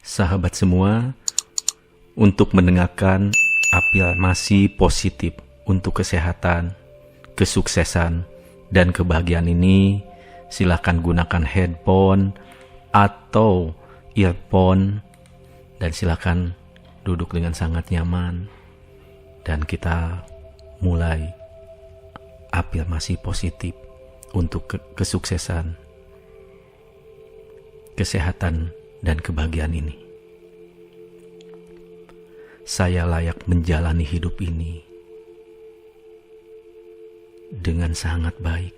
sahabat semua, untuk mendengarkan afirmasi positif untuk kesehatan, kesuksesan, dan kebahagiaan ini, silakan gunakan headphone atau earphone dan silakan duduk dengan sangat nyaman dan kita mulai afirmasi positif untuk kesuksesan, kesehatan, dan kebahagiaan ini. Saya layak menjalani hidup ini dengan sangat baik.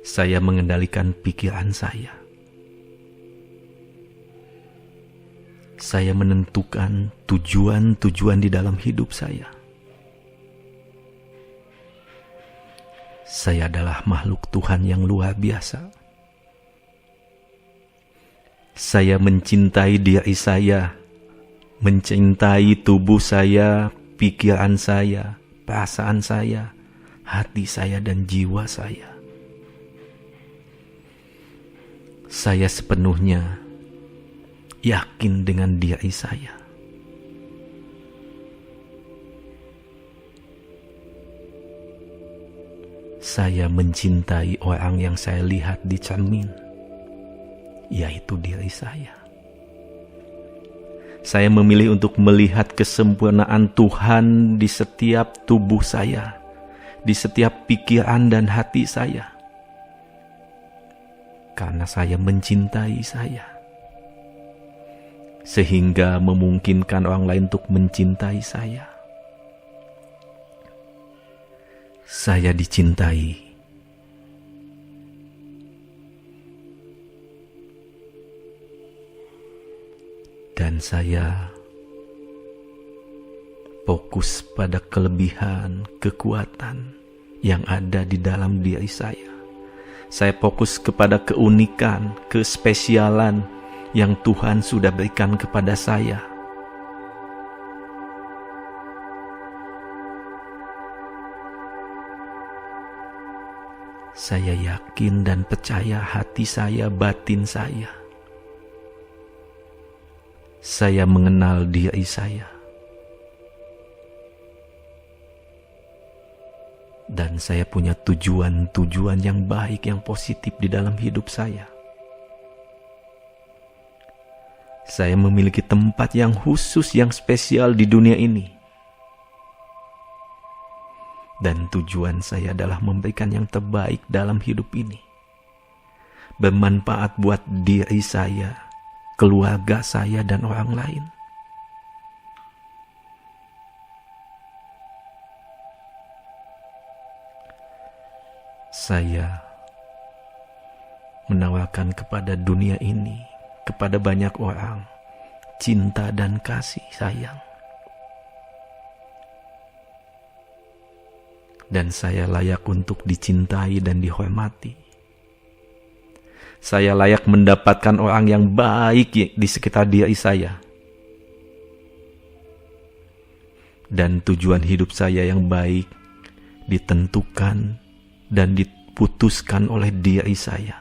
Saya mengendalikan pikiran saya. Saya menentukan tujuan-tujuan di dalam hidup saya. Saya adalah makhluk Tuhan yang luar biasa. Saya mencintai diri saya, mencintai tubuh saya, pikiran saya, perasaan saya, hati saya, dan jiwa saya. Saya sepenuhnya yakin dengan diri saya. Saya mencintai orang yang saya lihat di cermin, yaitu diri saya. Saya memilih untuk melihat kesempurnaan Tuhan di setiap tubuh saya, di setiap pikiran dan hati saya. Karena saya mencintai saya, sehingga memungkinkan orang lain untuk mencintai saya. Saya dicintai. Dan saya fokus pada kelebihan, kekuatan yang ada di dalam diri saya. Saya fokus kepada keunikan, kespesialan yang Tuhan sudah berikan kepada saya. Saya yakin dan percaya hati saya, batin saya. Saya mengenal diri saya. Dan saya punya tujuan-tujuan yang baik, yang positif di dalam hidup saya. Saya memiliki tempat yang khusus, yang spesial di dunia ini. Dan tujuan saya adalah memberikan yang terbaik dalam hidup ini. Bermanfaat buat diri saya, keluarga saya, dan orang lain. Saya menawarkan kepada dunia ini, kepada banyak orang, cinta dan kasih sayang. Dan saya layak untuk dicintai dan dihormati. Saya layak mendapatkan orang yang baik di sekitar diri saya. Dan tujuan hidup saya yang baik ditentukan dan diputuskan oleh diri saya.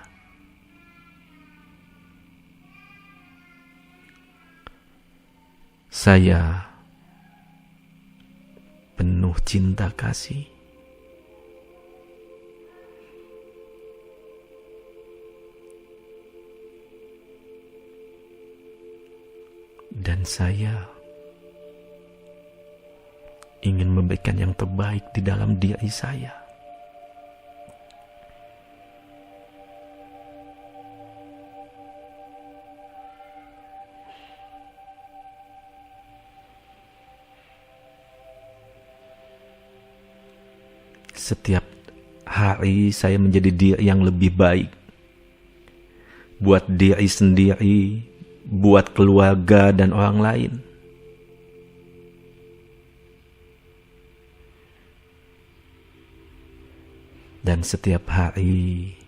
Saya penuh cinta kasih. Dan saya ingin memberikan yang terbaik di dalam diri saya. Setiap hari saya menjadi diri yang lebih baik. Buat diri sendiri, buat keluarga dan orang lain. Dan setiap hari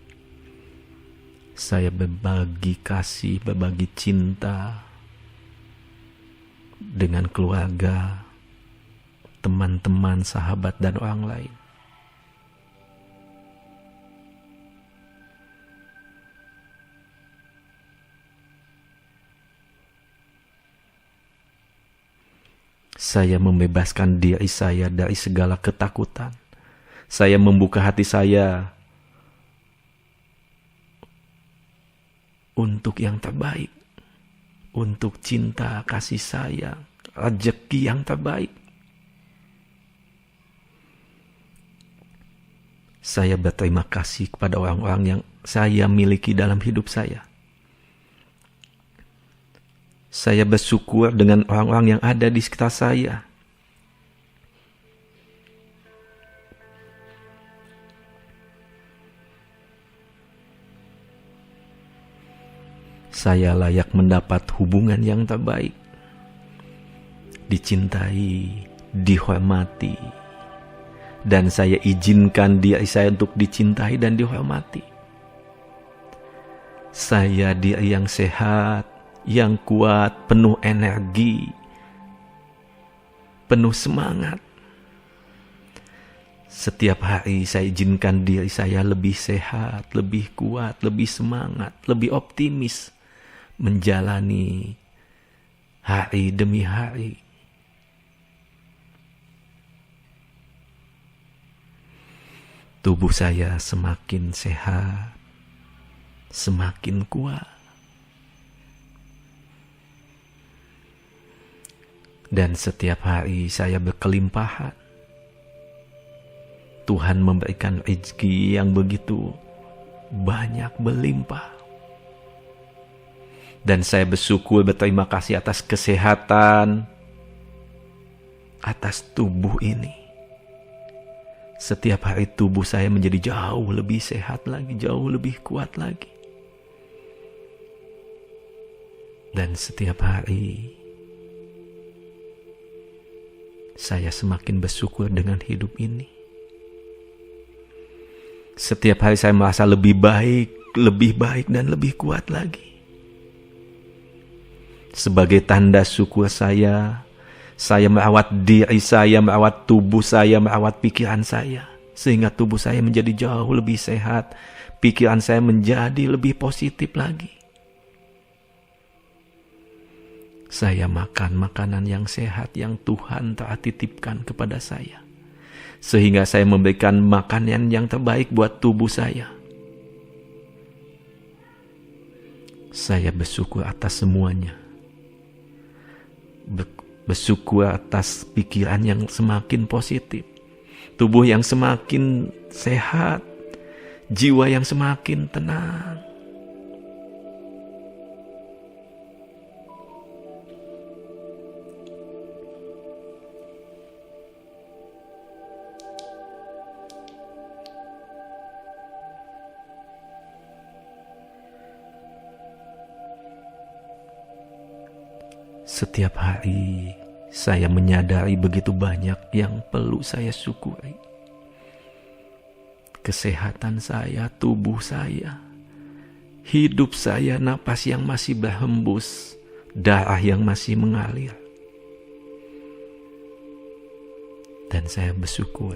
saya berbagi kasih, berbagi cinta dengan keluarga, teman-teman, sahabat, dan orang lain. Saya membebaskan diri saya dari segala ketakutan. Saya membuka hati saya untuk yang terbaik, untuk cinta, kasih sayang, rezeki yang terbaik. Saya berterima kasih kepada orang-orang yang saya miliki dalam hidup saya. Saya bersyukur dengan orang-orang yang ada di sekitar saya. Saya layak mendapat hubungan yang terbaik, dicintai, dihormati, dan saya izinkan diri saya untuk dicintai dan dihormati. Saya diri yang sehat, yang kuat, penuh energi, penuh semangat. Setiap hari saya izinkan diri saya lebih sehat, lebih kuat, lebih semangat, lebih optimis menjalani hari demi hari. Tubuh saya semakin sehat, semakin kuat. Dan setiap hari saya berkelimpahan. Tuhan memberikan rezeki yang begitu banyak, berlimpah. Dan saya bersyukur, berterima kasih atas kesehatan, atas tubuh ini. Setiap hari tubuh saya menjadi jauh lebih sehat lagi, jauh lebih kuat lagi. Dan setiap hari saya semakin bersyukur dengan hidup ini. Setiap hari saya merasa lebih baik dan lebih kuat lagi. Sebagai tanda syukur saya merawat diri saya, merawat tubuh saya, merawat pikiran saya. Sehingga tubuh saya menjadi jauh lebih sehat, pikiran saya menjadi lebih positif lagi. Saya makan makanan yang sehat yang Tuhan telah titipkan kepada saya. Sehingga saya memberikan makanan yang terbaik buat tubuh saya. Saya bersyukur atas semuanya. Bersyukur atas pikiran yang semakin positif. Tubuh yang semakin sehat. Jiwa yang semakin tenang. Setiap hari saya menyadari begitu banyak yang perlu saya syukuri. Kesehatan saya, tubuh saya, hidup saya, napas yang masih berhembus, darah yang masih mengalir. Dan saya bersyukur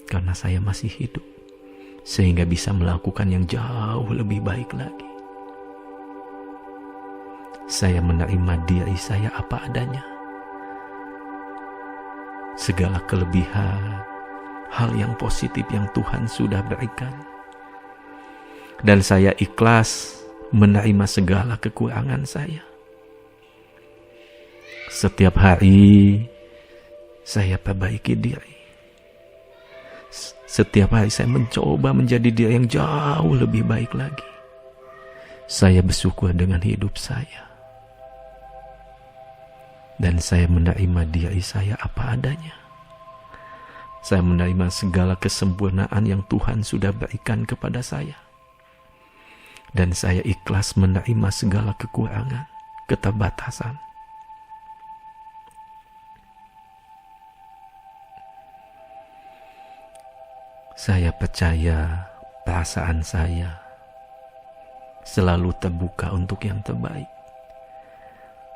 karena saya masih hidup, sehingga bisa melakukan yang jauh lebih baik lagi. Saya menerima diri saya apa adanya. Segala kelebihan, hal yang positif yang Tuhan sudah berikan. Dan saya ikhlas menerima segala kekurangan saya. Setiap hari saya perbaiki diri. Setiap hari saya mencoba menjadi diri yang jauh lebih baik lagi. Saya bersyukur dengan hidup saya. Dan saya menerima diri saya apa adanya. Saya menerima segala kesempurnaan yang Tuhan sudah berikan kepada saya. Dan saya ikhlas menerima segala kekurangan, keterbatasan. Saya percaya perasaan saya selalu terbuka untuk yang terbaik.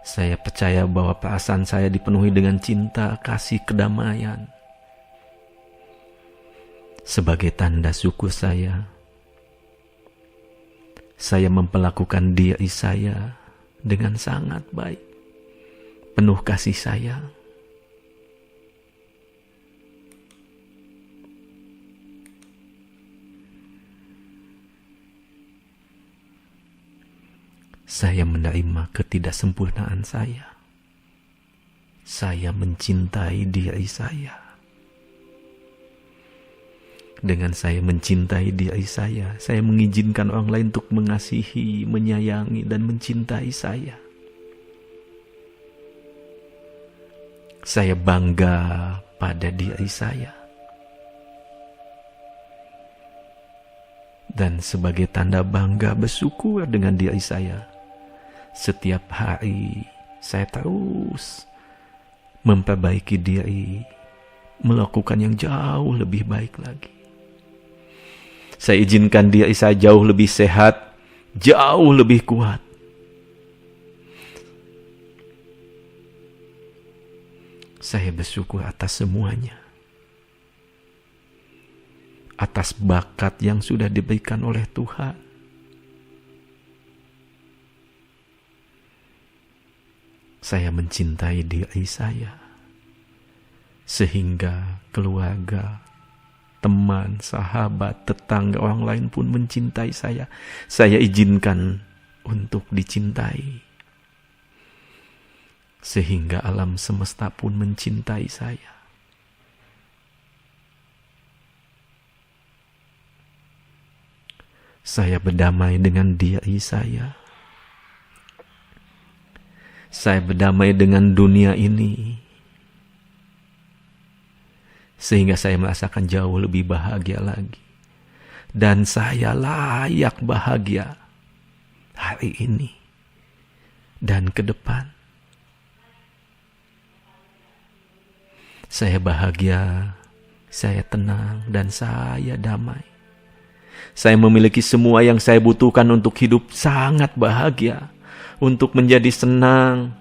Saya percaya bahwa perasaan saya dipenuhi dengan cinta, kasih, kedamaian. Sebagai tanda syukur saya memperlakukan diri saya dengan sangat baik. penuh kasih sayang. Saya menerima ketidaksempurnaan saya. Saya mencintai diri saya. Dengan saya mencintai diri saya mengizinkan orang lain untuk mengasihi, menyayangi, dan mencintai saya. Saya bangga pada diri saya. Dan sebagai tanda bangga bersyukur dengan diri saya, setiap hari saya terus memperbaiki diri, melakukan yang jauh lebih baik lagi. Saya izinkan diri saya jauh lebih sehat, jauh lebih kuat. Saya bersyukur atas semuanya. Atas bakat yang sudah diberikan oleh Tuhan. Saya mencintai diri saya. Sehingga keluarga, teman, sahabat, tetangga, orang lain pun mencintai saya. Saya izinkan untuk dicintai. Sehingga alam semesta pun mencintai saya. Saya berdamai dengan diri saya. Saya berdamai dengan dunia ini. Sehingga saya merasakan jauh lebih bahagia lagi. Dan saya layak bahagia hari ini dan ke depan. Saya bahagia, saya tenang, dan saya damai. Saya memiliki semua yang saya butuhkan untuk hidup sangat bahagia, untuk menjadi senang.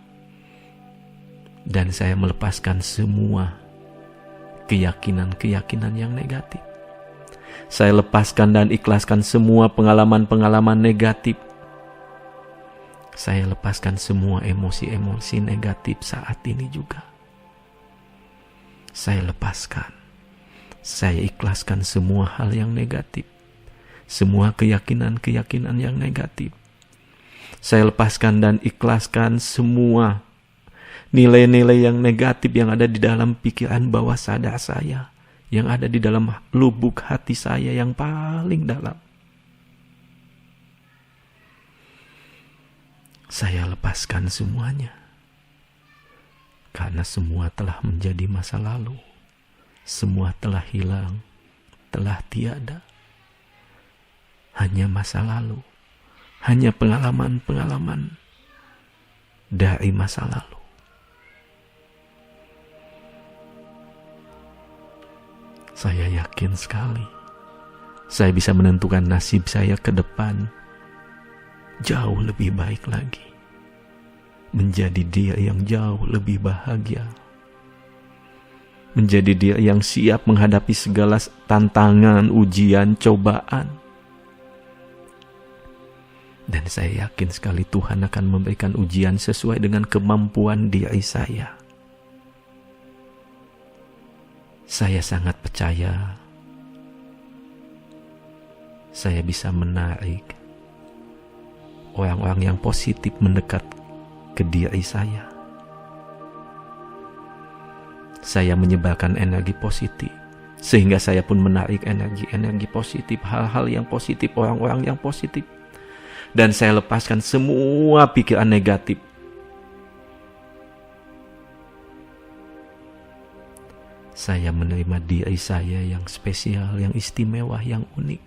Dan saya melepaskan semua keyakinan-keyakinan yang negatif. Saya lepaskan dan ikhlaskan semua pengalaman-pengalaman negatif. Saya lepaskan semua emosi-emosi negatif saat ini juga. Saya lepaskan. Saya ikhlaskan semua hal yang negatif. Semua keyakinan-keyakinan yang negatif. Saya lepaskan dan ikhlaskan semua nilai-nilai yang negatif yang ada di dalam pikiran bawah sadar saya, yang ada di dalam lubuk hati saya yang paling dalam. Saya lepaskan semuanya. Karena semua telah menjadi masa lalu. Semua telah hilang, telah tiada. Hanya masa lalu. Hanya pengalaman-pengalaman dari masa lalu. Saya yakin sekali saya bisa menentukan nasib saya ke depan jauh lebih baik lagi. Menjadi dia yang jauh lebih bahagia. Menjadi dia yang siap menghadapi segala tantangan, ujian, cobaan. Dan saya yakin sekali Tuhan akan memberikan ujian sesuai dengan kemampuan diri saya. Saya sangat percaya saya bisa menarik orang-orang yang positif mendekat ke diri saya. Saya menyebarkan energi positif, sehingga saya pun menarik energi-energi positif, hal-hal yang positif, orang-orang yang positif. Dan saya lepaskan semua pikiran negatif. Saya menerima diri saya yang spesial, yang istimewa, yang unik.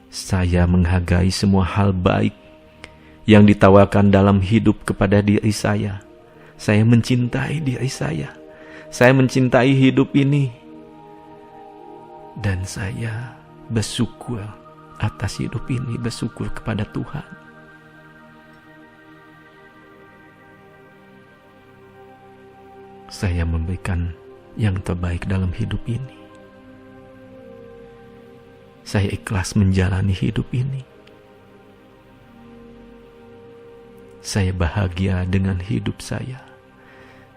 Saya menghargai semua hal baik yang ditawarkan dalam hidup kepada diri saya. Saya mencintai diri saya. Saya mencintai hidup ini. Dan saya bersyukur atas hidup ini, bersyukur kepada Tuhan. Saya memberikan yang terbaik dalam hidup ini. Saya ikhlas menjalani hidup ini. Saya bahagia dengan hidup saya.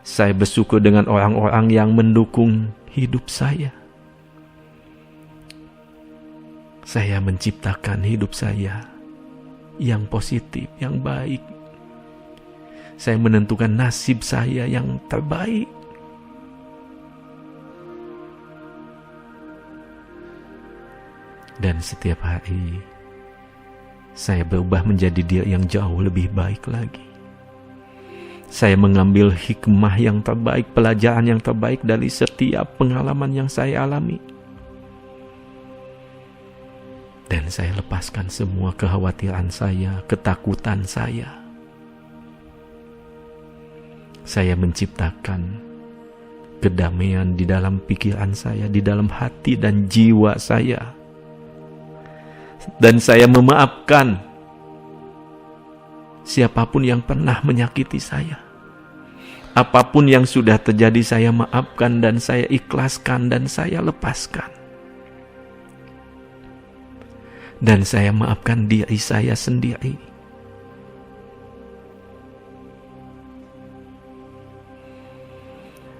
Saya bersyukur dengan orang-orang yang mendukung hidup saya. Saya menciptakan hidup saya yang positif, yang baik. Saya menentukan nasib saya yang terbaik. Dan setiap hari, saya berubah menjadi dia yang jauh lebih baik lagi. Saya mengambil hikmah yang terbaik, pelajaran yang terbaik dari setiap pengalaman yang saya alami. Dan saya lepaskan semua kekhawatiran saya, ketakutan saya. Saya menciptakan kedamaian di dalam pikiran saya, di dalam hati dan jiwa saya. Dan saya memaafkan siapapun yang pernah menyakiti saya. Apapun yang sudah terjadi, saya maafkan dan saya ikhlaskan dan saya lepaskan. Dan saya maafkan diri saya sendiri.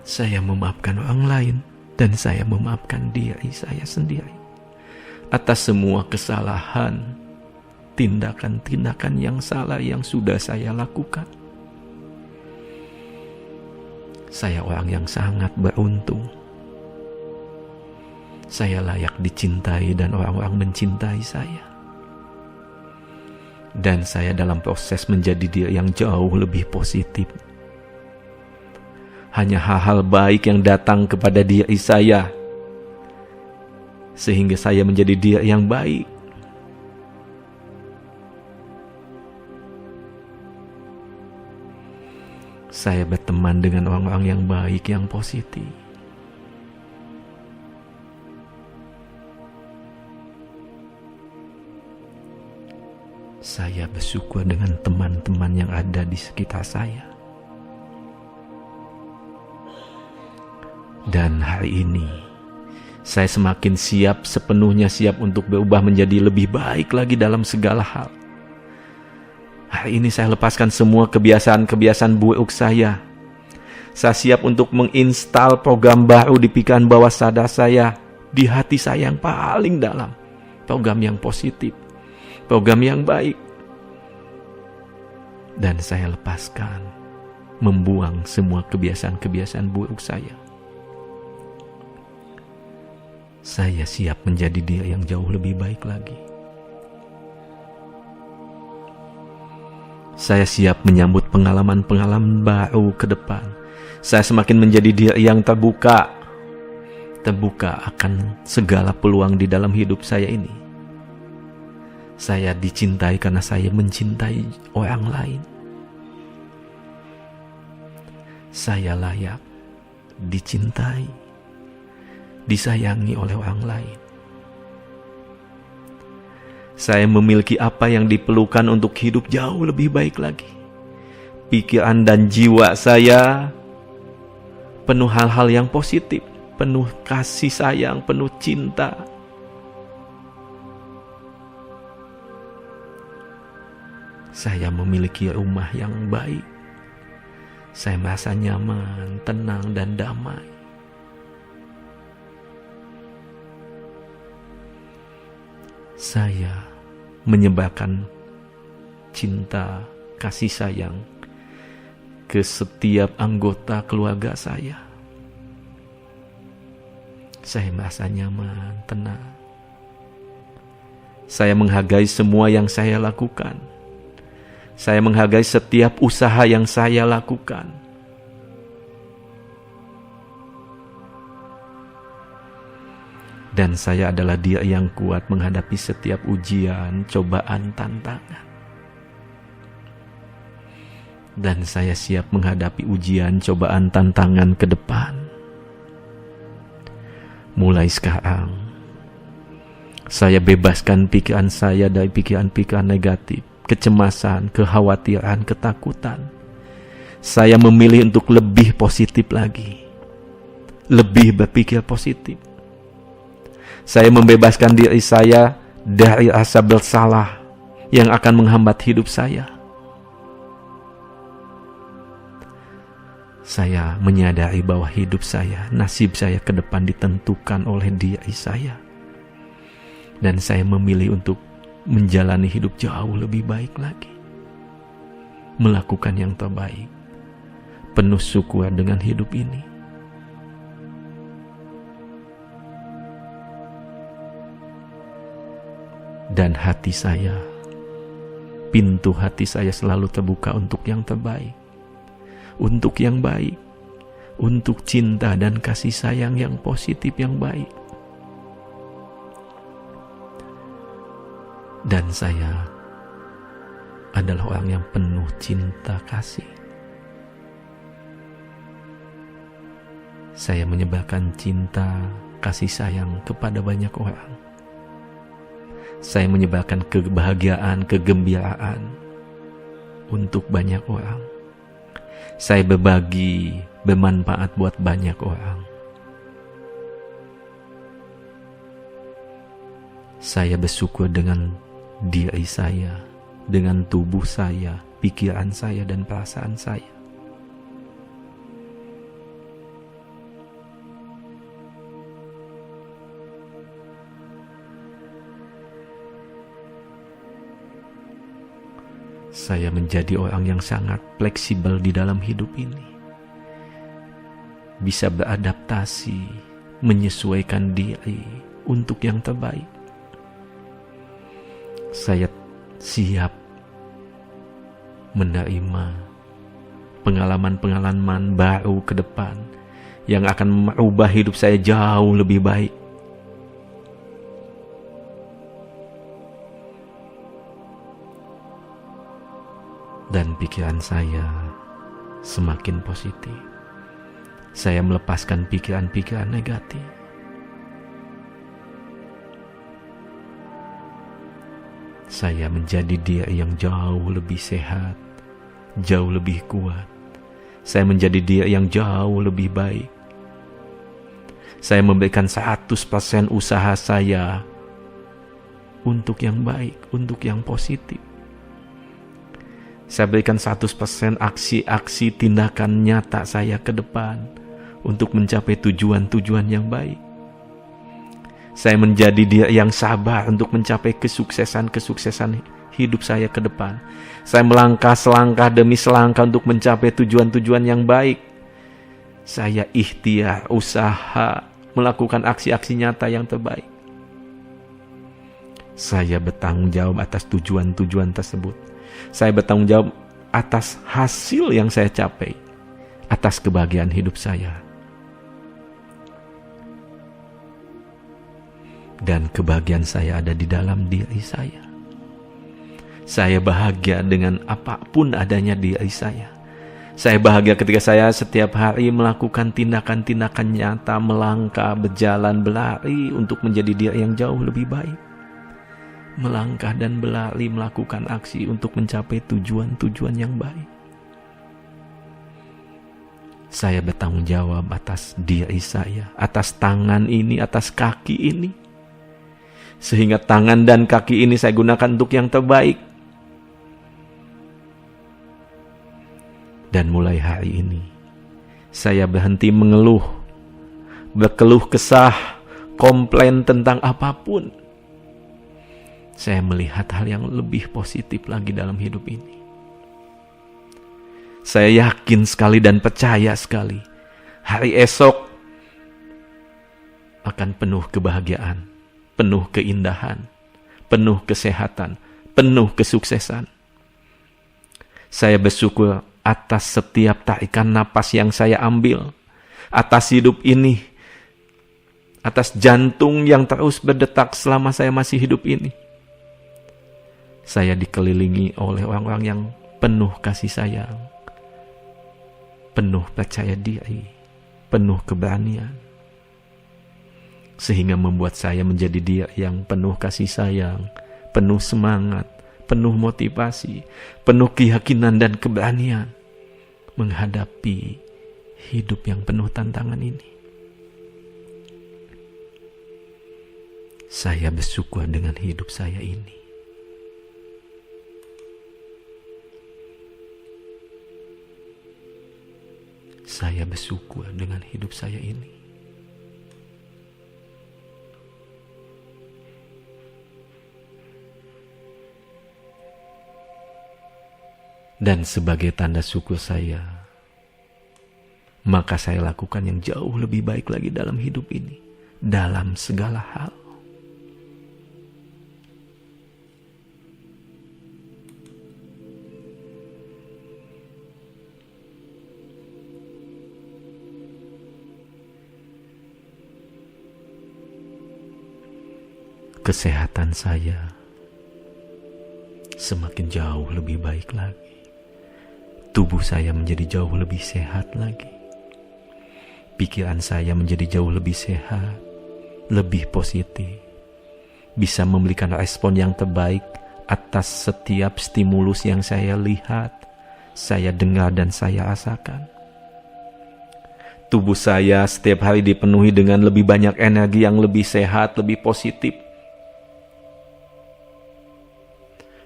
Saya memaafkan orang lain dan saya memaafkan diri saya sendiri atas semua kesalahan, tindakan-tindakan yang salah yang sudah saya lakukan. Saya orang yang sangat beruntung. Saya layak dicintai dan orang-orang mencintai saya. Dan saya dalam proses menjadi dia yang jauh lebih positif. Hanya hal-hal baik yang datang kepada diri saya, sehingga saya menjadi dia yang baik. Saya berteman dengan orang-orang yang baik, yang positif. Saya bersyukur dengan teman-teman yang ada di sekitar saya. Dan hari ini, saya semakin sepenuhnya siap untuk berubah menjadi lebih baik lagi dalam segala hal. Hari ini saya lepaskan semua kebiasaan-kebiasaan buruk saya. Saya siap untuk menginstal program baru di pikiran bawah sadar saya, di hati saya yang paling dalam. Program yang positif, program yang baik. Dan saya lepaskan, membuang semua kebiasaan-kebiasaan buruk saya. Saya siap menjadi dia yang jauh lebih baik lagi. Saya siap menyambut pengalaman-pengalaman baru ke depan. Saya semakin menjadi dia yang terbuka akan segala peluang di dalam hidup saya ini. Saya dicintai karena saya mencintai orang lain. Saya layak dicintai, disayangi oleh orang lain. Saya memiliki apa yang diperlukan untuk hidup jauh lebih baik lagi. Pikiran dan jiwa saya penuh hal-hal yang positif, penuh kasih sayang, penuh cinta. Saya memiliki rumah yang baik. Saya merasa nyaman, tenang, dan damai. Saya menyebarkan cinta, kasih sayang ke setiap anggota keluarga saya. Saya merasa nyaman, tenang. Saya menghargai semua yang saya lakukan. Saya menghargai setiap usaha yang saya lakukan. Dan saya adalah dia yang kuat menghadapi setiap ujian, cobaan, tantangan. Dan saya siap menghadapi ujian, cobaan, tantangan ke depan. Mulai sekarang, saya bebaskan pikiran saya dari pikiran-pikiran negatif, kecemasan, kekhawatiran, ketakutan. Saya memilih untuk lebih positif lagi, lebih berpikir positif. Saya membebaskan diri saya dari rasa bersalah yang akan menghambat hidup saya. Saya menyadari bahwa hidup saya, nasib saya ke depan ditentukan oleh diri saya. Dan saya memilih untuk menjalani hidup jauh lebih baik lagi. Melakukan yang terbaik. Penuh syukur dengan hidup ini. Dan hati saya, pintu hati saya selalu terbuka untuk yang terbaik. Untuk yang baik, untuk cinta dan kasih sayang yang positif yang baik. Dan saya adalah orang yang penuh cinta kasih. Saya menyebarkan cinta kasih sayang kepada banyak orang. Saya menyebarkan kebahagiaan, kegembiraan untuk banyak orang. Saya berbagi, bermanfaat buat banyak orang. Saya bersyukur dengan diri saya, dengan tubuh saya, pikiran saya, dan perasaan saya. Saya menjadi orang yang sangat fleksibel di dalam hidup ini. Bisa beradaptasi, menyesuaikan diri untuk yang terbaik. Saya siap menerima pengalaman-pengalaman baru ke depan yang akan merubah hidup saya jauh lebih baik. Dan pikiran saya semakin positif. Saya melepaskan pikiran-pikiran negatif. Saya menjadi diri yang jauh lebih sehat, jauh lebih kuat. Saya menjadi diri yang jauh lebih baik. Saya memberikan 100% usaha saya untuk yang baik, untuk yang positif. Saya berikan 100% aksi-aksi tindakan nyata saya ke depan untuk mencapai tujuan-tujuan yang baik. Saya menjadi dia yang sabar untuk mencapai kesuksesan-kesuksesan hidup saya ke depan. Saya melangkah selangkah demi selangkah untuk mencapai tujuan-tujuan yang baik. Saya ikhtiar, usaha, melakukan aksi-aksi nyata yang terbaik. Saya bertanggung jawab atas tujuan-tujuan tersebut. Saya bertanggung jawab atas hasil yang saya capai, atas kebahagiaan hidup saya. Dan kebahagiaan saya ada di dalam diri saya. Saya bahagia dengan apapun adanya diri saya. Saya bahagia ketika saya setiap hari melakukan tindakan-tindakan nyata, melangkah, berjalan, berlari untuk menjadi diri yang jauh lebih baik. Melangkah dan berlari melakukan aksi untuk mencapai tujuan-tujuan yang baik. Saya bertanggung jawab atas diri saya, atas tangan ini, atas kaki ini. Sehingga tangan dan kaki ini saya gunakan untuk yang terbaik. Dan mulai hari ini, saya berhenti mengeluh, berkeluh kesah, komplain tentang apapun. Saya melihat hal yang lebih positif lagi dalam hidup ini. Saya yakin sekali dan percaya sekali, hari esok akan penuh kebahagiaan, penuh keindahan, penuh kesehatan, penuh kesuksesan. Saya bersyukur atas setiap tarikan napas yang saya ambil, atas hidup ini, atas jantung yang terus berdetak selama saya masih hidup ini. Saya dikelilingi oleh orang-orang yang penuh kasih sayang, penuh percaya diri, penuh keberanian. Sehingga membuat saya menjadi dia yang penuh kasih sayang, penuh semangat, penuh motivasi, penuh keyakinan dan keberanian menghadapi hidup yang penuh tantangan ini. Saya bersyukur dengan hidup saya ini. Saya bersyukur dengan hidup saya ini. Dan sebagai tanda syukur saya, maka saya lakukan yang jauh lebih baik lagi dalam hidup ini, dalam segala hal. Kesehatan saya semakin jauh lebih baik lagi. Tubuh saya menjadi jauh lebih sehat lagi. Pikiran saya menjadi jauh lebih sehat, lebih positif. Bisa memberikan respon yang terbaik atas setiap stimulus yang saya lihat, saya dengar dan saya rasakan. Tubuh saya setiap hari dipenuhi dengan lebih banyak energi yang lebih sehat, lebih positif.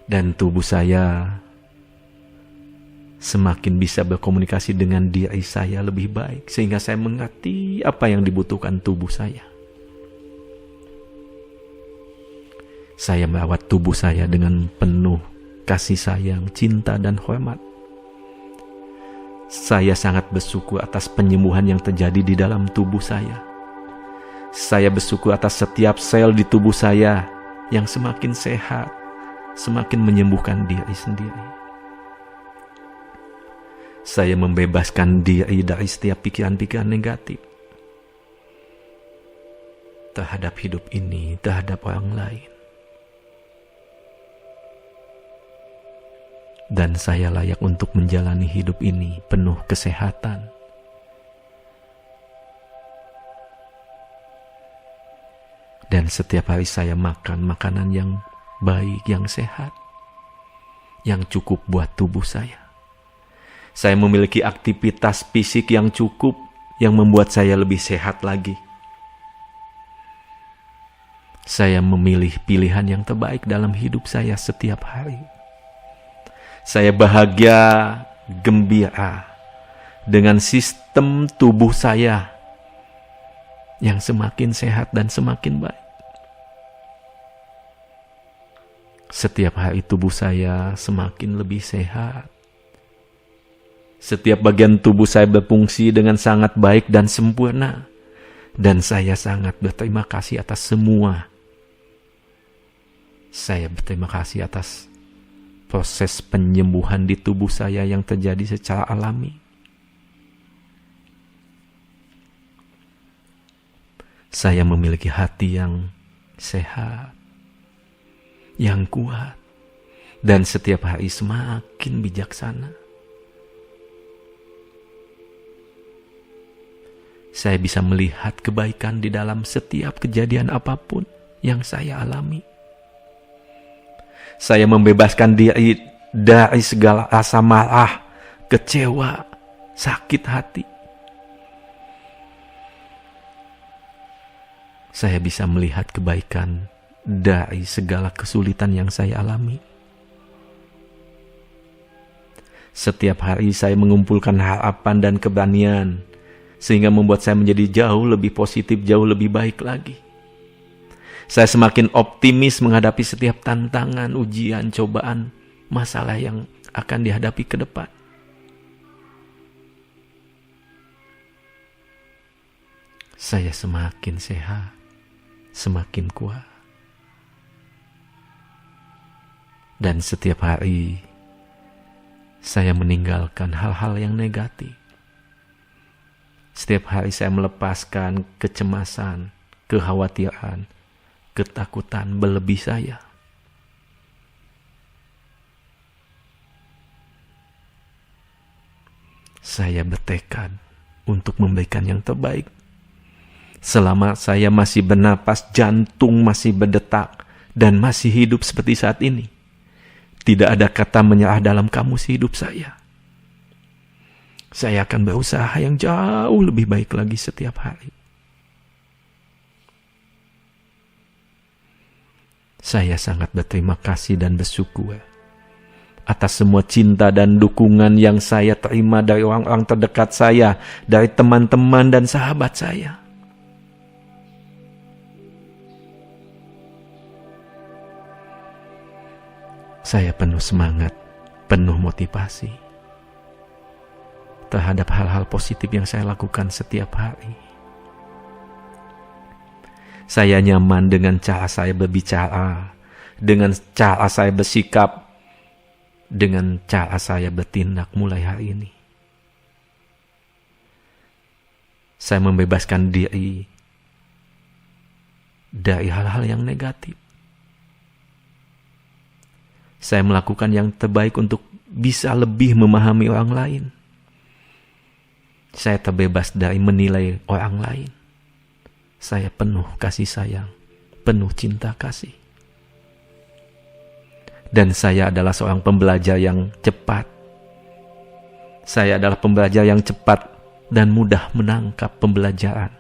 Dan tubuh saya semakin bisa berkomunikasi dengan diri saya lebih baik, sehingga saya mengerti apa yang dibutuhkan tubuh saya. Saya merawat tubuh saya dengan penuh kasih sayang, cinta, dan hormat. Saya sangat bersyukur atas penyembuhan yang terjadi di dalam tubuh saya. Saya bersyukur atas setiap sel di tubuh saya yang semakin sehat, semakin menyembuhkan diri sendiri. Saya membebaskan diri dari setiap pikiran-pikiran negatif terhadap hidup ini, terhadap orang lain. Dan saya layak untuk menjalani hidup ini penuh kesehatan. Dan setiap hari saya makan makanan yang baik, yang sehat, yang cukup buat tubuh saya. Saya memiliki aktivitas fisik yang cukup, yang membuat saya lebih sehat lagi. Saya memilih pilihan yang terbaik dalam hidup saya setiap hari. Saya bahagia, gembira dengan sistem tubuh saya yang semakin sehat dan semakin baik. Setiap hari tubuh saya semakin lebih sehat. Setiap bagian tubuh saya berfungsi dengan sangat baik dan sempurna. Dan saya sangat berterima kasih atas semua. Saya berterima kasih atas proses penyembuhan di tubuh saya yang terjadi secara alami. Saya memiliki hati yang sehat, yang kuat, dan setiap hari semakin bijaksana. Saya bisa melihat kebaikan di dalam setiap kejadian apapun yang saya alami. Saya membebaskan diri dari segala rasa marah, kecewa, sakit hati. Saya bisa melihat kebaikan dari segala kesulitan yang saya alami. Setiap hari saya mengumpulkan harapan dan keberanian, sehingga membuat saya menjadi jauh lebih positif, jauh lebih baik lagi. Saya semakin optimis menghadapi setiap tantangan, ujian, cobaan, masalah yang akan dihadapi ke depan. Saya semakin sehat, semakin kuat. Dan setiap hari, saya meninggalkan hal-hal yang negatif. Setiap hari saya melepaskan kecemasan, kekhawatiran, ketakutan berlebih saya. Saya bertekad untuk memberikan yang terbaik. Selama saya masih bernapas, jantung masih berdetak, dan masih hidup seperti saat ini, tidak ada kata menyerah dalam kamus hidup saya. Saya akan berusaha yang jauh lebih baik lagi setiap hari. Saya sangat berterima kasih dan bersyukur atas semua cinta dan dukungan yang saya terima dari orang-orang terdekat saya, dari teman-teman dan sahabat saya. Saya penuh semangat, penuh motivasi terhadap hal-hal positif yang saya lakukan setiap hari. Saya nyaman dengan cara saya berbicara, dengan cara saya bersikap, dengan cara saya bertindak mulai hari ini. Saya membebaskan diri dari hal-hal yang negatif. Saya melakukan yang terbaik untuk bisa lebih memahami orang lain. Saya terbebas dari menilai orang lain. Saya penuh kasih sayang, penuh cinta kasih. Dan saya adalah seorang pembelajar yang cepat. Saya adalah pembelajar yang cepat dan mudah menangkap pembelajaran.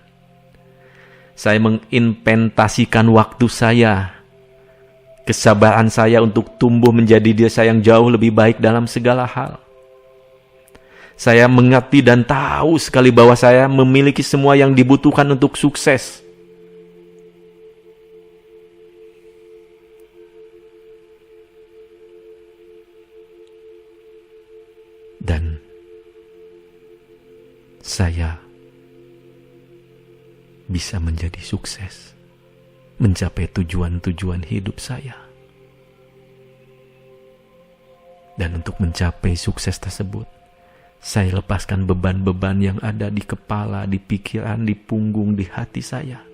Saya menginventasikan waktu saya, kesabaran saya untuk tumbuh menjadi diri saya yang jauh lebih baik dalam segala hal. Saya mengerti dan tahu sekali bahwa saya memiliki semua yang dibutuhkan untuk sukses. Dan saya bisa menjadi sukses, mencapai tujuan-tujuan hidup saya. Dan untuk mencapai sukses tersebut, saya lepaskan beban-beban yang ada di kepala, di pikiran, di punggung, di hati saya.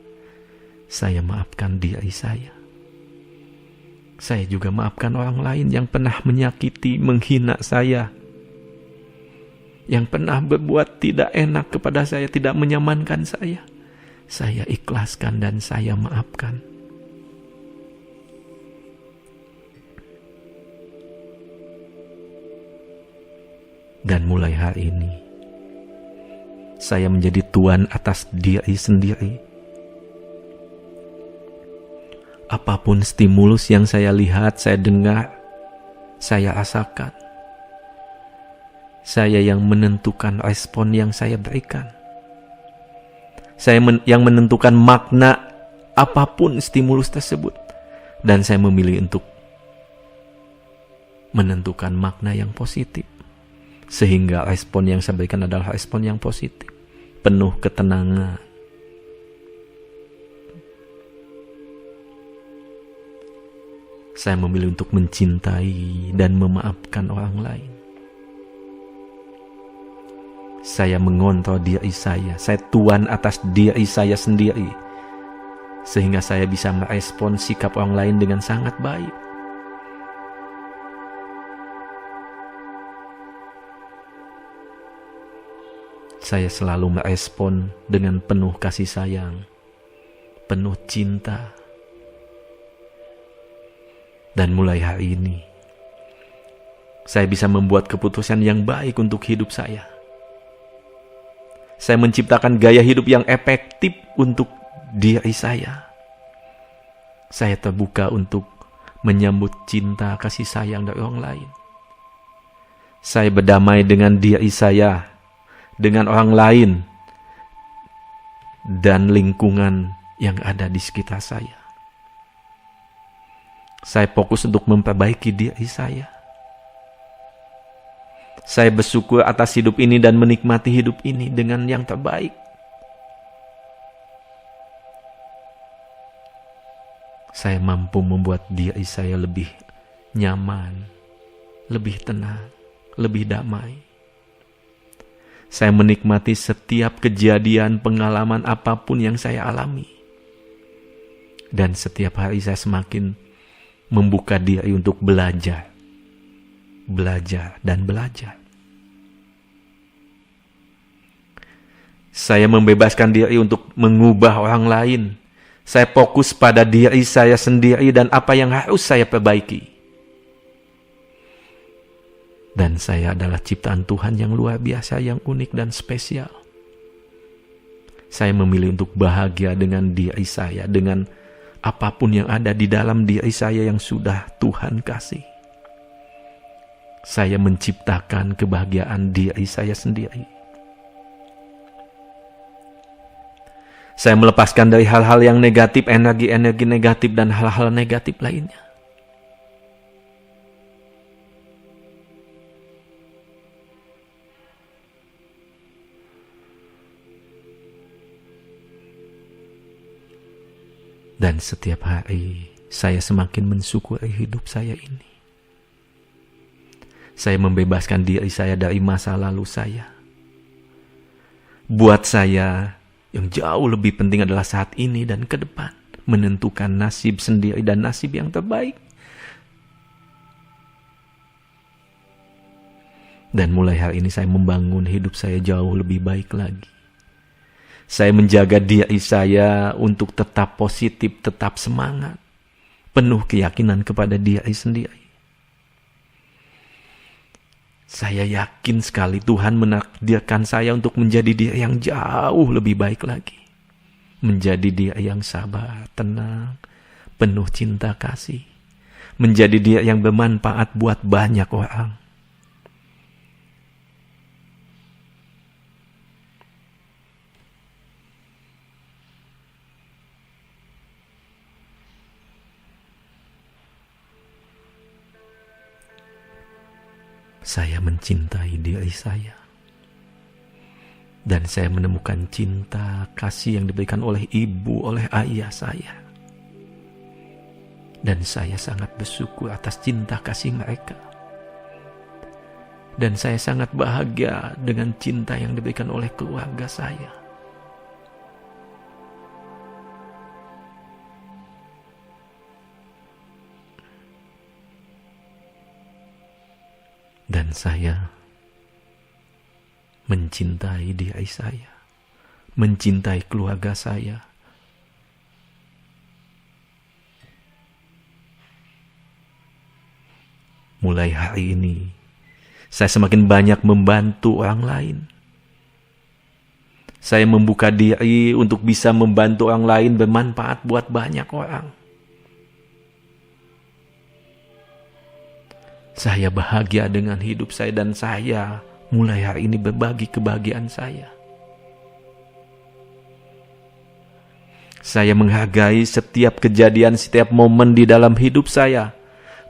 Saya maafkan diri saya. Saya juga maafkan orang lain yang pernah menyakiti, menghina saya, yang pernah berbuat tidak enak kepada saya, tidak menyamankan saya. Saya ikhlaskan dan saya maafkan. Dan mulai hari ini, saya menjadi tuan atas diri sendiri. Apapun stimulus yang saya lihat, saya dengar, saya rasakan. Saya yang menentukan respon yang saya berikan. Saya yang menentukan makna apapun stimulus tersebut. Dan saya memilih untuk menentukan makna yang positif. Sehingga respon yang saya berikan adalah respon yang positif, penuh ketenangan. Saya memilih untuk mencintai dan memaafkan orang lain. Saya mengontrol diri saya tuan atas diri saya sendiri. Sehingga saya bisa merespon sikap orang lain dengan sangat baik. Saya selalu merespon dengan penuh kasih sayang, penuh cinta. Dan mulai hari ini, saya bisa membuat keputusan yang baik untuk hidup saya. Saya menciptakan gaya hidup yang efektif untuk diri saya. Saya terbuka untuk menyambut cinta kasih sayang dari orang lain. Saya berdamai dengan diri saya, dengan orang lain, dan lingkungan yang ada di sekitar saya. Saya fokus untuk memperbaiki diri saya. Saya bersyukur atas hidup ini dan menikmati hidup ini dengan yang terbaik. Saya mampu membuat diri saya lebih nyaman, lebih tenang, lebih damai. Saya menikmati setiap kejadian, pengalaman apapun yang saya alami. Dan setiap hari saya semakin membuka diri untuk belajar. Belajar dan belajar. Saya membebaskan diri untuk mengubah orang lain. Saya fokus pada diri saya sendiri dan apa yang harus saya perbaiki. Dan saya adalah ciptaan Tuhan yang luar biasa, yang unik dan spesial. Saya memilih untuk bahagia dengan diri saya, dengan apapun yang ada di dalam diri saya yang sudah Tuhan kasih. Saya menciptakan kebahagiaan diri saya sendiri. Saya melepaskan dari hal-hal yang negatif, energi-energi negatif dan hal-hal negatif lainnya. Dan setiap hari saya semakin mensyukuri hidup saya ini. Saya membebaskan diri saya dari masa lalu saya. Buat saya, yang jauh lebih penting adalah saat ini dan ke depan. Menentukan nasib sendiri dan nasib yang terbaik. Dan mulai hari ini saya membangun hidup saya jauh lebih baik lagi. Saya menjaga diri saya untuk tetap positif, tetap semangat. Penuh keyakinan kepada diri sendiri. Saya yakin sekali Tuhan menakdirkan saya untuk menjadi diri yang jauh lebih baik lagi. Menjadi diri yang sabar, tenang, penuh cinta kasih. Menjadi diri yang bermanfaat buat banyak orang. Saya mencintai diri saya. Dan saya menemukan cinta, kasih yang diberikan oleh ibu, oleh ayah saya. Dan saya sangat bersyukur atas cinta kasih mereka. Dan saya sangat bahagia dengan cinta yang diberikan oleh keluarga saya. Dan saya mencintai diri saya, mencintai keluarga saya. Mulai hari ini, saya semakin banyak membantu orang lain. Saya membuka diri untuk bisa membantu orang lain bermanfaat buat banyak orang. Saya bahagia dengan hidup saya dan saya mulai hari ini berbagi kebahagiaan saya. Saya menghargai setiap kejadian, setiap momen di dalam hidup saya.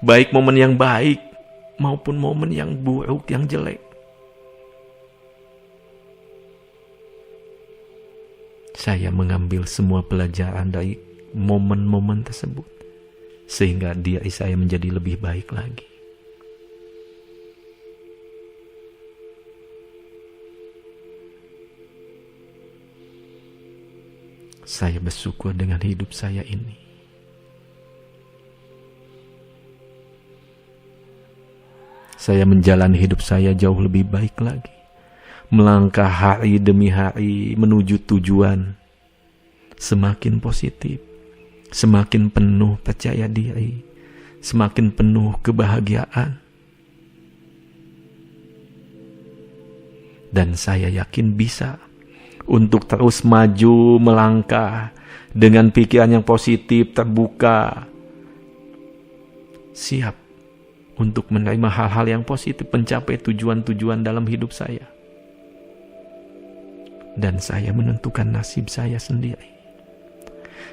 Baik momen yang baik maupun momen yang buruk, yang jelek. Saya mengambil semua pelajaran dari momen-momen tersebut. Sehingga diri saya menjadi lebih baik lagi. Saya bersyukur dengan hidup saya ini. Saya menjalani hidup saya jauh lebih baik lagi. Melangkah hari demi hari menuju tujuan. Semakin positif. Semakin penuh percaya diri. Semakin penuh kebahagiaan. Dan saya yakin bisa untuk terus maju melangkah dengan pikiran yang positif, terbuka, siap untuk menerima hal-hal yang positif, mencapai tujuan-tujuan dalam hidup saya. Dan saya menentukan nasib saya sendiri.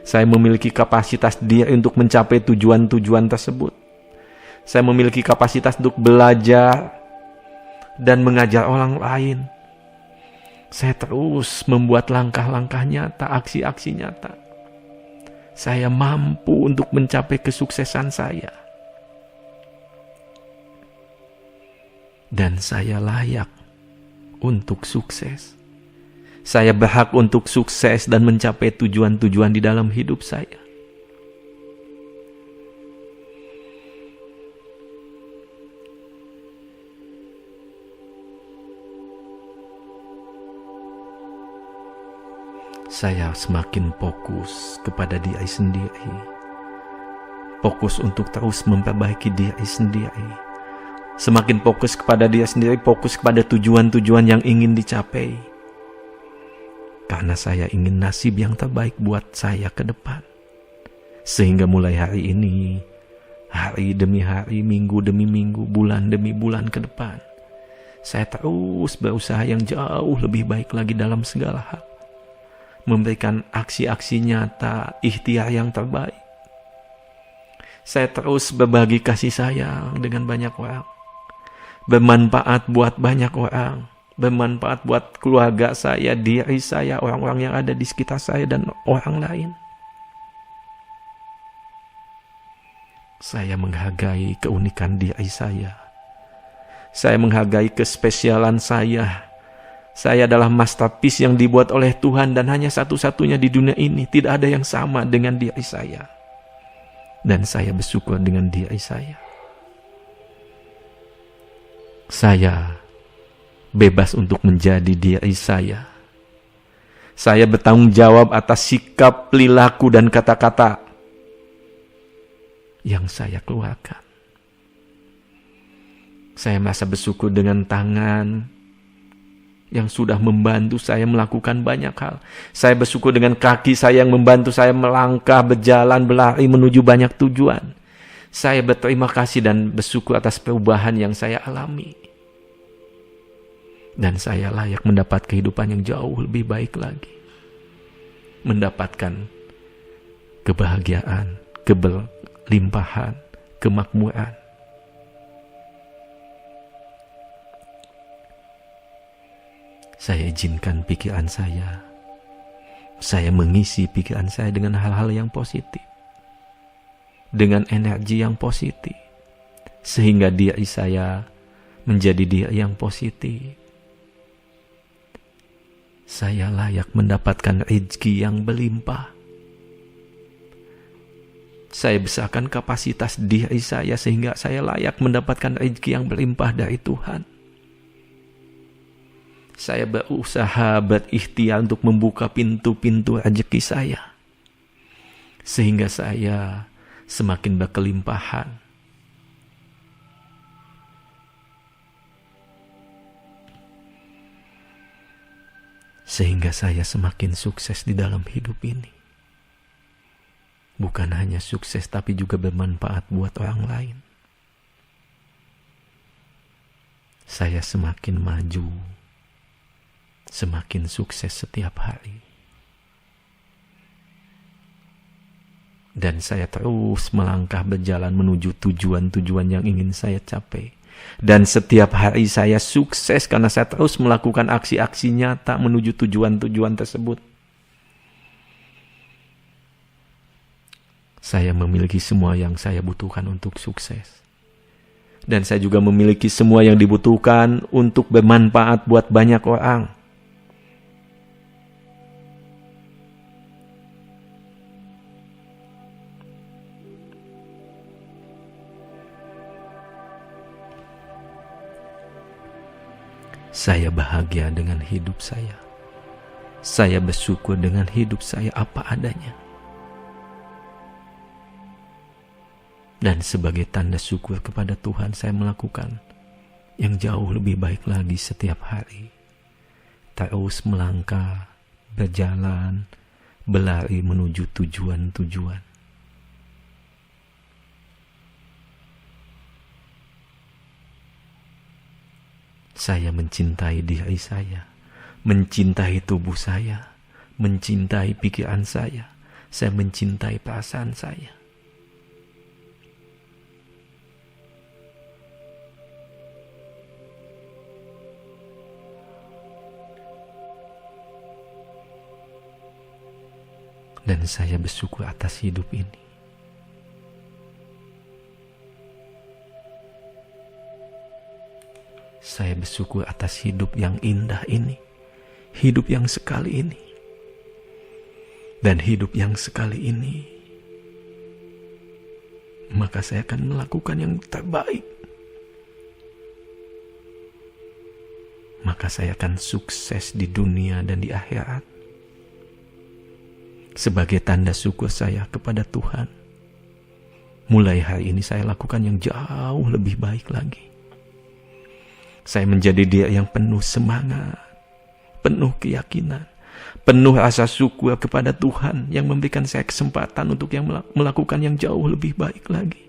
Saya memiliki kapasitas diri untuk mencapai tujuan-tujuan tersebut. Saya memiliki kapasitas untuk belajar dan mengajar orang lain. Saya terus membuat langkah-langkah nyata, aksi-aksi nyata. Saya mampu untuk mencapai kesuksesan saya. Dan saya layak untuk sukses. Saya berhak untuk sukses dan mencapai tujuan-tujuan di dalam hidup saya. Saya semakin fokus kepada diri sendiri. Fokus untuk terus memperbaiki diri sendiri. Semakin fokus kepada diri sendiri, fokus kepada tujuan-tujuan yang ingin dicapai. Karena saya ingin nasib yang terbaik buat saya ke depan. Sehingga mulai hari ini, Hari demi hari, minggu demi minggu, bulan demi bulan ke depan, saya terus berusaha yang jauh lebih baik lagi dalam segala hal. Memberikan aksi-aksi nyata, ikhtiar yang terbaik. Saya terus berbagi kasih sayang dengan banyak orang. Bermanfaat buat banyak orang. Bermanfaat buat keluarga saya, diri saya, orang-orang yang ada di sekitar saya, dan orang lain. Saya menghargai keunikan diri saya. Saya menghargai kespesialan saya. Saya adalah masterpiece yang dibuat oleh Tuhan dan hanya satu-satunya di dunia ini. Tidak ada yang sama dengan diri saya. Dan saya bersyukur dengan diri saya. Saya bebas untuk menjadi diri saya. Saya bertanggung jawab atas sikap, perilaku, dan kata-kata yang saya keluarkan. Saya merasa bersyukur dengan tangan yang sudah membantu saya melakukan banyak hal. Saya bersyukur dengan kaki saya yang membantu saya melangkah, berjalan, berlari menuju banyak tujuan. Saya berterima kasih dan bersyukur atas perubahan yang saya alami. Dan saya layak mendapat kehidupan yang jauh lebih baik lagi. Mendapatkan kebahagiaan, limpahan, kemakmuran. Saya izinkan pikiran saya mengisi pikiran saya dengan hal-hal yang positif, dengan energi yang positif, sehingga diri saya menjadi diri yang positif. Saya layak mendapatkan rezeki yang berlimpah. Saya besarkan kapasitas diri saya sehingga saya layak mendapatkan rezeki yang berlimpah dari Tuhan. Saya berusaha, berikhtiar untuk membuka pintu-pintu rezeki saya, sehingga saya semakin berkelimpahan. Sehingga saya semakin sukses di dalam hidup ini. Bukan hanya sukses, tapi juga bermanfaat buat orang lain. Saya semakin maju, semakin sukses setiap hari. Dan saya terus melangkah berjalan menuju tujuan-tujuan yang ingin saya capai. Dan setiap hari saya sukses karena saya terus melakukan aksi-aksi nyata menuju tujuan-tujuan tersebut. Saya memiliki semua yang saya butuhkan untuk sukses. Dan saya juga memiliki semua yang dibutuhkan untuk bermanfaat buat banyak orang. Saya bahagia dengan hidup saya. Saya bersyukur dengan hidup saya apa adanya. Dan sebagai tanda syukur kepada Tuhan, saya melakukan yang jauh lebih baik lagi setiap hari. Terus melangkah, berjalan, berlari menuju tujuan-tujuan. Saya mencintai diri saya, mencintai tubuh saya, mencintai pikiran saya mencintai perasaan saya. Dan saya bersyukur atas hidup ini. Saya bersyukur atas hidup yang indah ini, hidup yang sekali ini, dan hidup yang sekali ini. Maka saya akan melakukan yang terbaik. Maka saya akan sukses di dunia dan di akhirat. Sebagai tanda syukur saya kepada Tuhan, mulai hari ini saya lakukan yang jauh lebih baik lagi. Saya menjadi diri yang penuh semangat, penuh keyakinan, penuh rasa syukur kepada Tuhan yang memberikan saya kesempatan untuk melakukan yang jauh lebih baik lagi.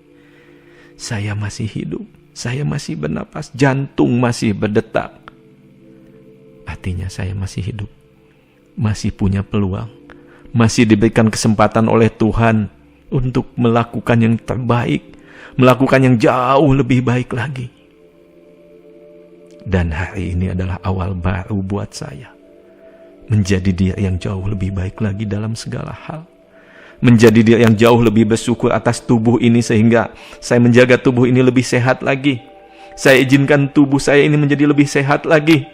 saya masih hidup, saya masih bernapas, jantung masih berdetak. Artinya saya masih hidup, masih punya peluang, masih diberikan kesempatan oleh Tuhan untuk melakukan yang terbaik, melakukan yang jauh lebih baik lagi. Dan hari ini adalah awal baru buat saya, menjadi dia yang jauh lebih baik lagi dalam segala hal. Menjadi dia yang jauh lebih bersyukur atas tubuh ini, sehingga saya menjaga tubuh ini lebih sehat lagi. Saya izinkan tubuh saya ini menjadi lebih sehat lagi.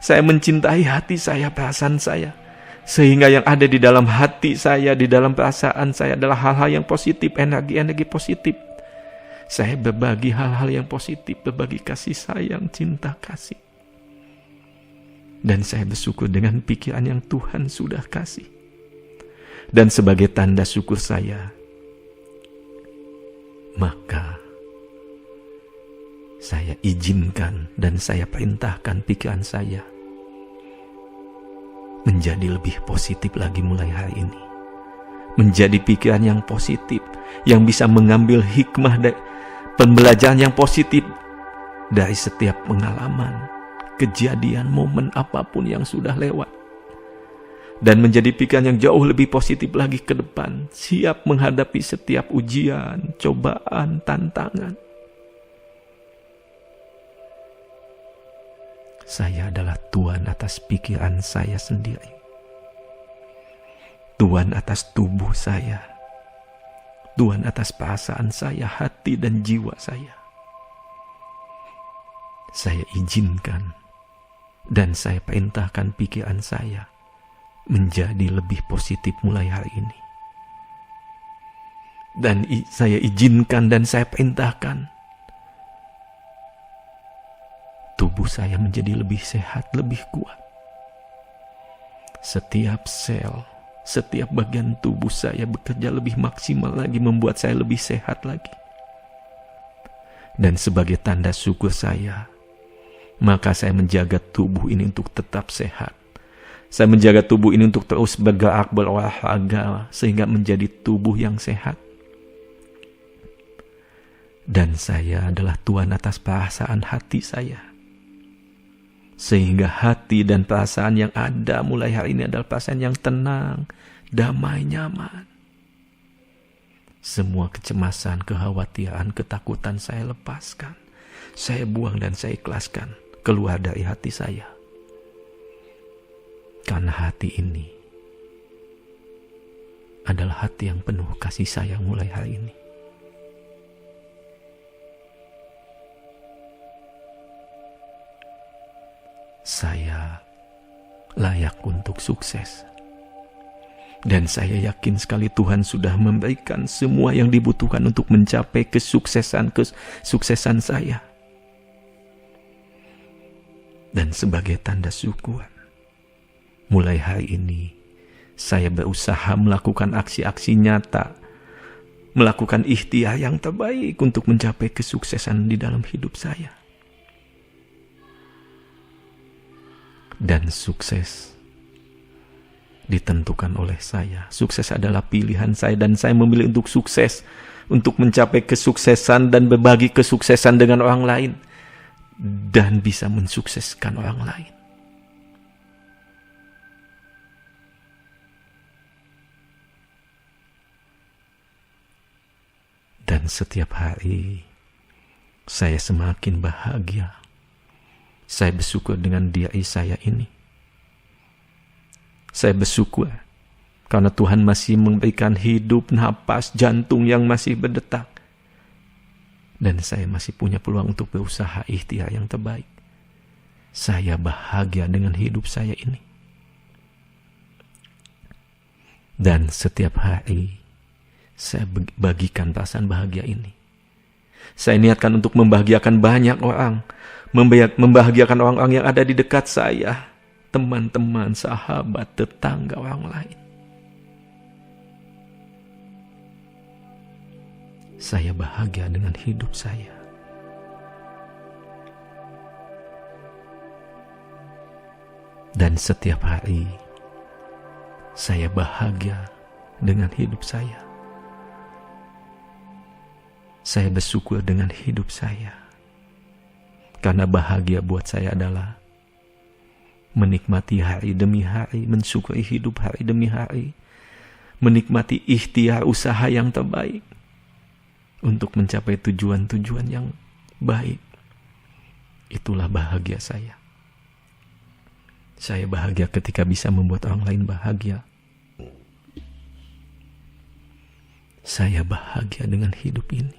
Saya mencintai hati saya, perasaan saya, sehingga yang ada di dalam hati saya, di dalam perasaan saya adalah hal-hal yang positif, energi-energi positif. Saya berbagi hal-hal yang positif, berbagi kasih sayang, cinta kasih. Dan saya bersyukur dengan pikiran yang Tuhan sudah kasih. Dan sebagai tanda syukur saya, maka saya izinkan dan saya perintahkan pikiran saya menjadi lebih positif lagi mulai hari ini. Menjadi pikiran yang positif, yang bisa mengambil hikmah dari pembelajaran yang positif dari setiap pengalaman, kejadian, momen apapun yang sudah lewat. Dan menjadi pikiran yang jauh lebih positif lagi ke depan, siap menghadapi setiap ujian, cobaan, tantangan. Saya adalah Tuhan atas pikiran saya sendiri, Tuhan atas tubuh saya, Tuhan atas perasaan saya, hati dan jiwa saya. Saya izinkan dan saya perintahkan pikiran saya menjadi lebih positif mulai hari ini. Dan saya izinkan dan saya perintahkan tubuh saya menjadi lebih sehat, lebih kuat. Setiap sel, setiap bagian tubuh saya bekerja lebih maksimal lagi, membuat saya lebih sehat lagi. Dan sebagai tanda syukur saya, maka saya menjaga tubuh ini untuk tetap sehat. Saya menjaga tubuh ini untuk terus bergerak, berolahraga, sehingga menjadi tubuh yang sehat. Dan saya adalah Tuhan atas perasaan hati saya, sehingga hati dan perasaan yang ada mulai hari ini adalah perasaan yang tenang, damai, nyaman. Semua kecemasan, kekhawatiran, ketakutan saya lepaskan. Saya buang dan saya ikhlaskan keluar dari hati saya. Karena hati ini adalah hati yang penuh kasih sayang mulai hari ini. Saya layak untuk sukses. Dan saya yakin sekali Tuhan sudah memberikan semua yang dibutuhkan untuk mencapai kesuksesan saya. Dan sebagai tanda syukur, mulai hari ini, saya berusaha melakukan aksi-aksi nyata, melakukan ikhtiar yang terbaik untuk mencapai kesuksesan di dalam hidup saya. Dan sukses ditentukan oleh saya. Sukses adalah pilihan saya dan saya memilih untuk sukses, untuk mencapai kesuksesan dan berbagi kesuksesan dengan orang lain, dan bisa mensukseskan orang lain. Dan setiap hari saya semakin bahagia. Saya bersyukur dengan diri saya ini. Saya bersyukur karena Tuhan masih memberikan hidup, napas, jantung yang masih berdetak. Dan saya masih punya peluang untuk berusaha ikhtiar yang terbaik. Saya bahagia dengan hidup saya ini. Dan setiap hari saya bagikan perasaan bahagia ini. Saya niatkan untuk membahagiakan banyak orang, membahagiakan orang-orang yang ada di dekat saya, teman-teman, sahabat, tetangga, orang lain. Saya bahagia dengan hidup saya. Dan setiap hari saya bahagia dengan hidup saya. Saya bersyukur dengan hidup saya. Karena bahagia buat saya adalah menikmati hari demi hari, mensyukuri hidup hari demi hari, menikmati ikhtiar usaha yang terbaik untuk mencapai tujuan-tujuan yang baik. Itulah bahagia saya. Saya bahagia ketika bisa membuat orang lain bahagia. Saya bahagia dengan hidup ini.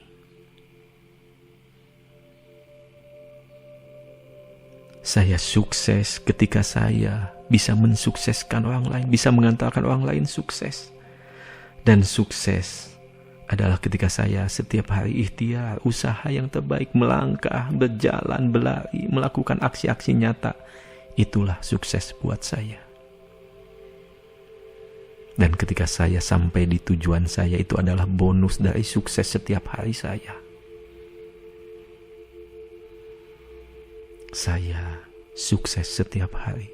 Saya sukses ketika saya bisa mensukseskan orang lain, bisa mengantarkan orang lain sukses. Dan sukses adalah ketika saya setiap hari ikhtiar, usaha yang terbaik, melangkah, berjalan, berlari, melakukan aksi-aksi nyata. Itulah sukses buat saya. Dan ketika saya sampai di tujuan saya, itu adalah bonus dari sukses setiap hari saya. Saya sukses setiap hari.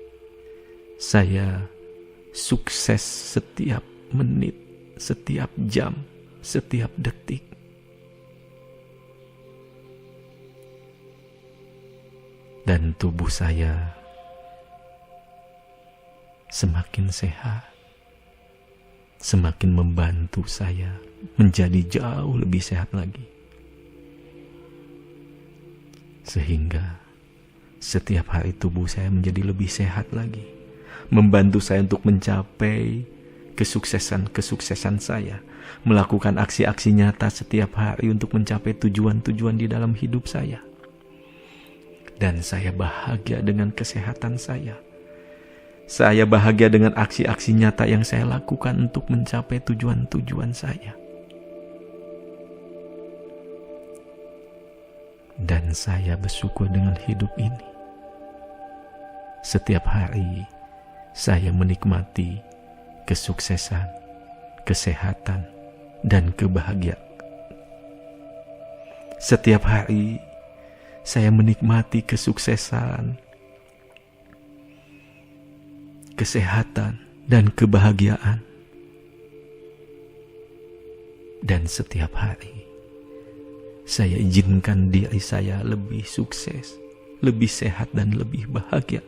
Saya sukses setiap menit, setiap jam, setiap detik. Dan tubuh saya semakin sehat, semakin membantu saya menjadi jauh lebih sehat lagi. Sehingga setiap hari tubuh saya menjadi lebih sehat lagi, membantu saya untuk mencapai kesuksesan saya, melakukan aksi-aksi nyata setiap hari untuk mencapai tujuan-tujuan di dalam hidup saya. Dan saya bahagia dengan kesehatan saya. Saya bahagia dengan aksi-aksi nyata yang saya lakukan untuk mencapai tujuan-tujuan saya. Dan saya bersyukur dengan hidup ini. Setiap hari saya menikmati kesuksesan, kesehatan, dan kebahagiaan. Setiap hari saya menikmati kesuksesan, kesehatan, dan kebahagiaan. Dan setiap hari saya izinkan diri saya lebih sukses, lebih sehat, dan lebih bahagia.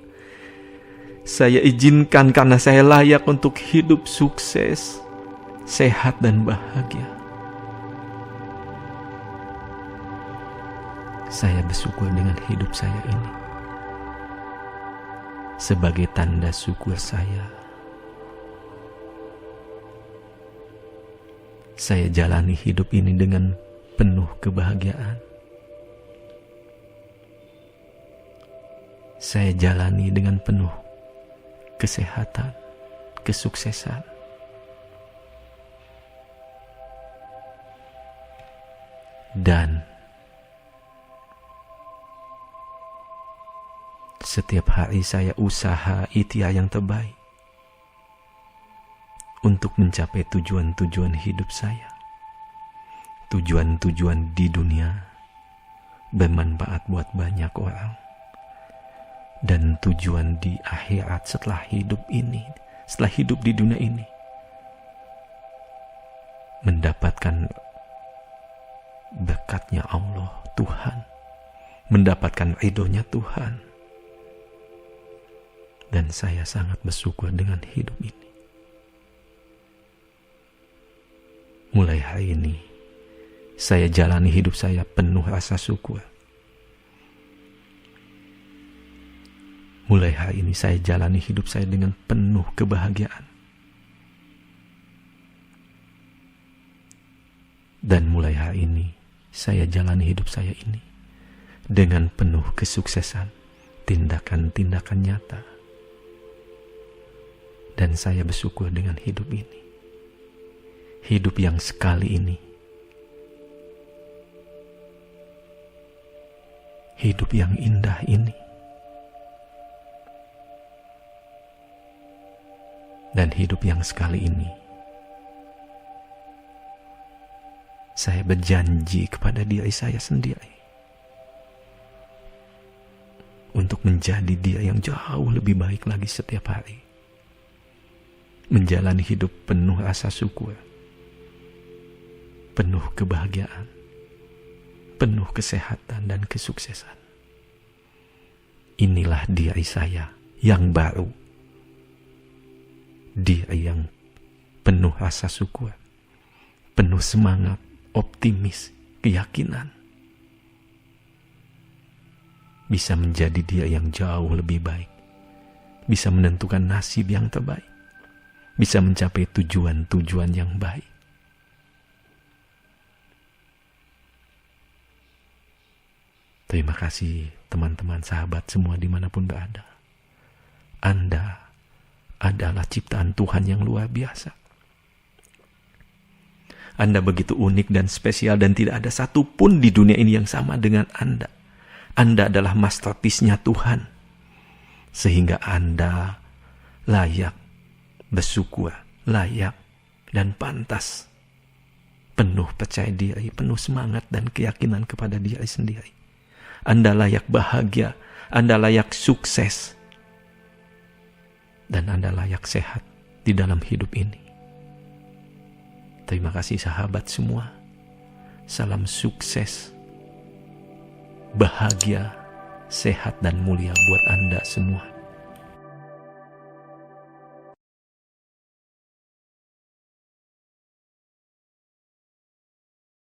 Saya izinkan karena saya layak untuk hidup sukses, sehat, dan bahagia. Saya bersyukur dengan hidup saya ini. Sebagai tanda syukur saya jalani hidup ini dengan penuh kebahagiaan. Saya jalani dengan penuh kesehatan, kesuksesan. Dan setiap hari saya usaha ikhtiar yang terbaik untuk mencapai tujuan-tujuan hidup saya. Tujuan-tujuan di dunia bermanfaat buat banyak orang. Dan tujuan di akhirat setelah hidup ini, setelah hidup di dunia ini, mendapatkan berkatnya Allah, Tuhan, mendapatkan ridhonya Tuhan. Dan saya sangat bersyukur dengan hidup ini. Mulai hari ini, saya jalani hidup saya penuh rasa syukur. Mulai hari ini saya jalani hidup saya dengan penuh kebahagiaan. Dan mulai hari ini saya jalani hidup saya ini dengan penuh kesuksesan, tindakan-tindakan nyata. Dan saya bersyukur dengan hidup ini. Hidup yang sekali ini. Hidup yang indah ini. Dan hidup yang sekali ini, saya berjanji kepada diri saya sendiri untuk menjadi dia yang jauh lebih baik lagi setiap hari. Menjalani hidup penuh rasa syukur, penuh kebahagiaan, penuh kesehatan dan kesuksesan. Inilah diri saya yang baru. Diri yang penuh rasa syukur, penuh semangat, optimis, keyakinan. Bisa menjadi dia yang jauh lebih baik. Bisa menentukan nasib yang terbaik. Bisa mencapai tujuan-tujuan yang baik. Terima kasih teman-teman sahabat semua dimanapun berada. Anda adalah ciptaan Tuhan yang luar biasa. Anda begitu unik dan spesial dan tidak ada satupun di dunia ini yang sama dengan Anda. Anda adalah masterpiece-nya Tuhan. Sehingga Anda layak bersyukur, layak dan pantas. Penuh percaya diri, penuh semangat dan keyakinan kepada diri sendiri. Anda layak bahagia, Anda layak sukses. Dan Anda layak sehat di dalam hidup ini. Terima kasih sahabat semua. Salam sukses, bahagia, sehat dan mulia buat Anda semua.